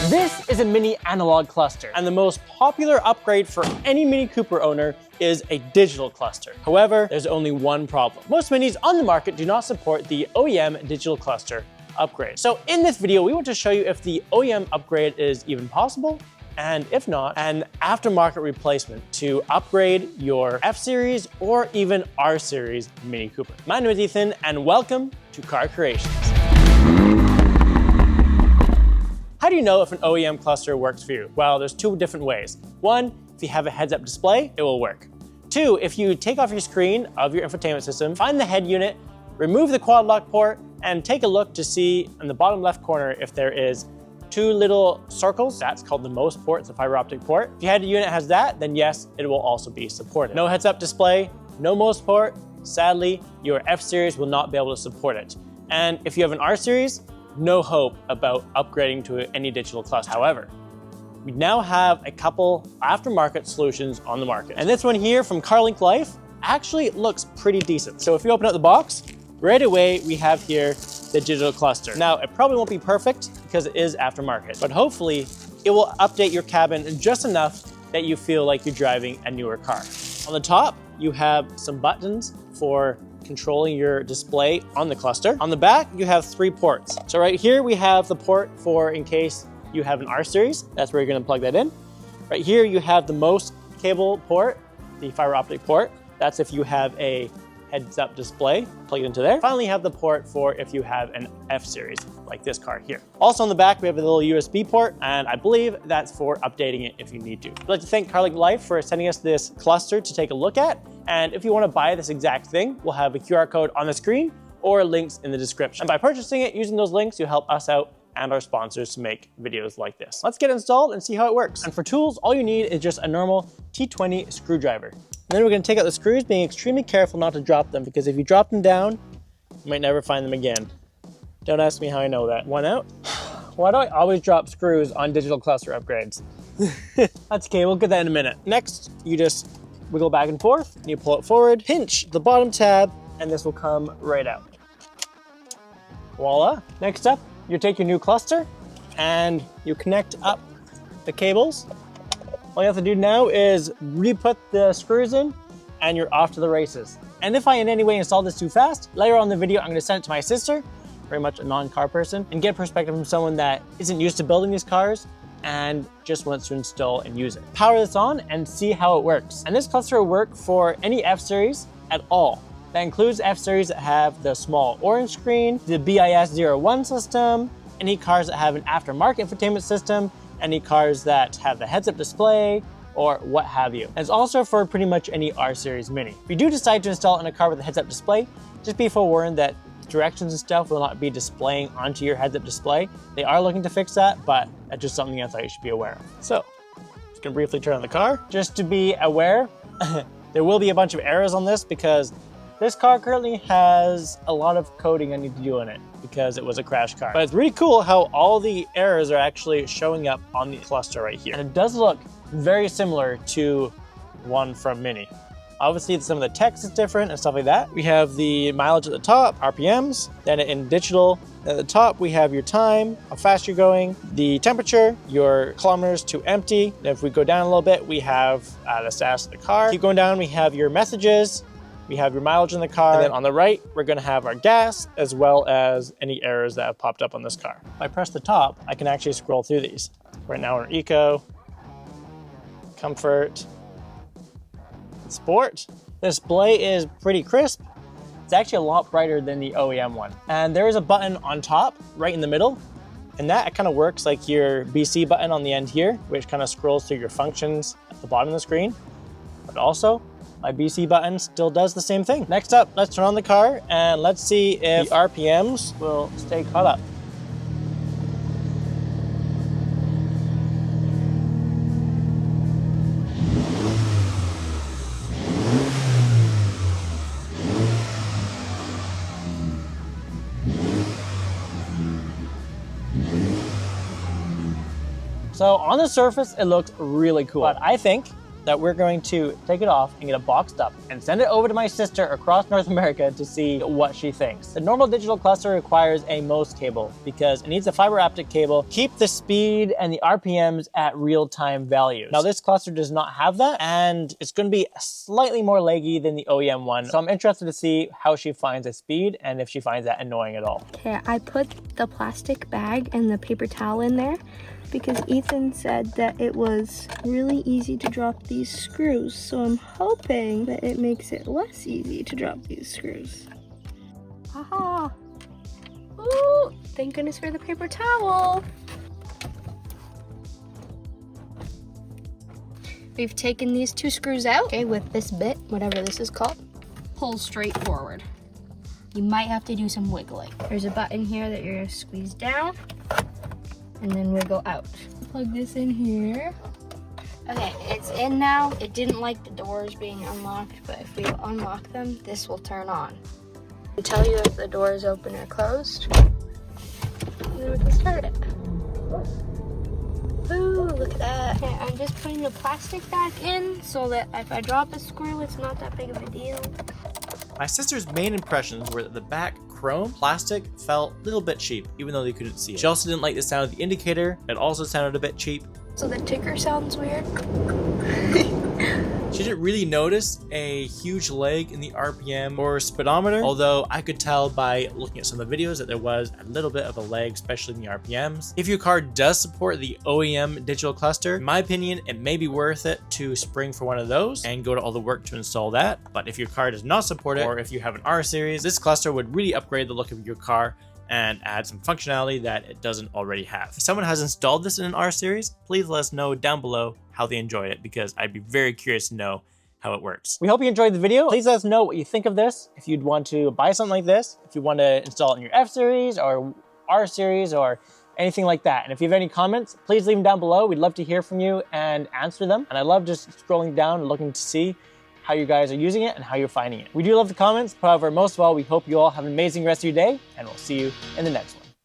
This is a Mini analog cluster, and the most popular upgrade for any Mini Cooper owner is a digital cluster. However, there's only one problem. Most Minis on the market do not support the OEM digital cluster upgrade. So in this video, we want to show you if the OEM upgrade is even possible, and if not, an aftermarket replacement to upgrade your F-Series or even R-Series Mini Cooper. My name is Ethan, and welcome to Car Creations. How do you know if an OEM cluster works for you? Well, there's two different ways. One, if you have a heads-up display, it will work. Two, if you take off your screen of your infotainment system, find the head unit, remove the quad lock port, and take a look to see in the bottom left corner if there is two little circles. That's called the MOST port, it's a fiber optic port. If your head unit has that, then yes, it will also be supported. No heads-up display, no MOST port, sadly, your F-Series will not be able to support it. And if you have an R-Series, no hope about upgrading to any digital cluster. However, we now have a couple aftermarket solutions on the market. And this one here from Carlinklife actually looks pretty decent. So if you open up the box, right away we have here the digital cluster. Now, it probably won't be perfect because it is aftermarket, but hopefully it will update your cabin just enough that you feel like you're driving a newer car. On the top, you have some buttons for controlling your display on the cluster. On the back, you have 3 ports. So right here, we have the port for in case you have an R-Series. That's where you're gonna plug that in. Right here, you have the MOST cable port, the fiber optic port. That's if you have a heads-up display, plug it into there. Finally, you have the port for if you have an F-Series, like this car here. Also on the back, we have a little USB port, and I believe that's for updating it if you need to. I'd like to thank Carlinklife for sending us this cluster to take a look at. And if you want to buy this exact thing, we'll have a QR code on the screen or links in the description. And by purchasing it using those links, you'll help us out and our sponsors to make videos like this. Let's get installed and see how it works. And for tools, all you need is just a normal T20 screwdriver. And then we're going to take out the screws, being extremely careful not to drop them, because if you drop them down, you might never find them again. Don't ask me how I know that. One out. Why do I always drop screws on digital cluster upgrades? That's okay, we'll get that in a minute. Next, you just wiggle back and forth, and you pull it forward, pinch the bottom tab, and this will come right out. Voila. Next up, you take your new cluster and you connect up the cables. All you have to do now is re-put the screws in and you're off to the races. And if I in any way install this too fast, later on in the video, I'm gonna send it to my sister, very much a non-car person, and get perspective from someone that isn't used to building these cars and just wants to install and use it. Power this on and see how it works. And this cluster will work for any F-Series at all. That includes F-Series that have the small orange screen, the BIS-01 system, any cars that have an aftermarket infotainment system, any cars that have the heads-up display, or what have you. And it's also for pretty much any R-Series Mini. If you do decide to install it in a car with a heads-up display, just be forewarned that directions and stuff will not be displaying onto your heads-up display. They are looking to fix that, but that's just something I thought you should be aware of. So, just gonna briefly turn on the car. Just to be aware, there will be a bunch of errors on this because this car currently has a lot of coding I need to do in it because it was a crash car. But it's really cool how all the errors are actually showing up on the cluster right here. And it does look very similar to one from Mini. Obviously, some of the text is different and stuff like that. We have the mileage at the top, RPMs, then in digital, at the top, we have your time, how fast you're going, the temperature, your kilometers to empty. And if we go down a little bit, we have the status of the car. Keep going down, we have your messages, we have your mileage in the car, and then on the right, we're gonna have our gas, as well as any errors that have popped up on this car. If I press the top, I can actually scroll through these. Right now we're in Eco, Comfort, Sport. The display is pretty crisp. It's actually a lot brighter than the OEM one. And there is a button on top, right in the middle, and that kind of works like your BC button on the end here, which kind of scrolls through your functions at the bottom of the screen. But also, my BC button still does the same thing. Next up, let's turn on the car and let's see if the RPMs will stay caught up. So on the surface, it looks really cool. But I think that we're going to take it off and get it boxed up and send it over to my sister across North America to see what she thinks. The normal digital cluster requires a MOS cable because it needs a fiber optic cable, keep the speed and the RPMs at real-time values. Now this cluster does not have that, and it's going to be slightly more laggy than the OEM one. So I'm interested to see how she finds the speed and if she finds that annoying at all. Okay, I put the plastic bag and the paper towel in there because Ethan said that it was really easy to drop these screws. So I'm hoping that it makes it less easy to drop these screws. Haha. Ooh, thank goodness for the paper towel. We've taken these 2 screws out. Okay, with this bit, whatever this is called, pull straight forward. You might have to do some wiggling. There's a button here that you're gonna squeeze down and then wiggle out. Plug this in here. Okay, it's in now. It didn't like the doors being unlocked, but if we unlock them, this will turn on. It'll tell you if the door is open or closed. And then we can start it. Ooh, look at that. Okay, I'm just putting the plastic back in so that if I drop a screw, it's not that big of a deal. My sister's main impressions were that the back chrome plastic felt a little bit cheap, even though they couldn't see it. She also didn't like the sound of the indicator. It also sounded a bit cheap. So the ticker sounds weird. She didn't really notice a huge lag in the RPM or speedometer, although I could tell by looking at some of the videos that there was a little bit of a lag, especially in the RPMs. If your car does support the OEM digital cluster, in my opinion, it may be worth it to spring for one of those and go to all the work to install that. But if your car does not support it, or if you have an R series, this cluster would really upgrade the look of your car and add some functionality that it doesn't already have. If someone has installed this in an R series, please let us know down below how they enjoyed it, because I'd be very curious to know how it works. We hope you enjoyed the video. Please let us know what you think of this. If you'd want to buy something like this, if you want to install it in your F series or R series or anything like that. And if you have any comments, please leave them down below. We'd love to hear from you and answer them. And I love just scrolling down and looking to see how you guys are using it and how you're finding it. We do love the comments, but however, most of all, we hope you all have an amazing rest of your day, and we'll see you in the next one.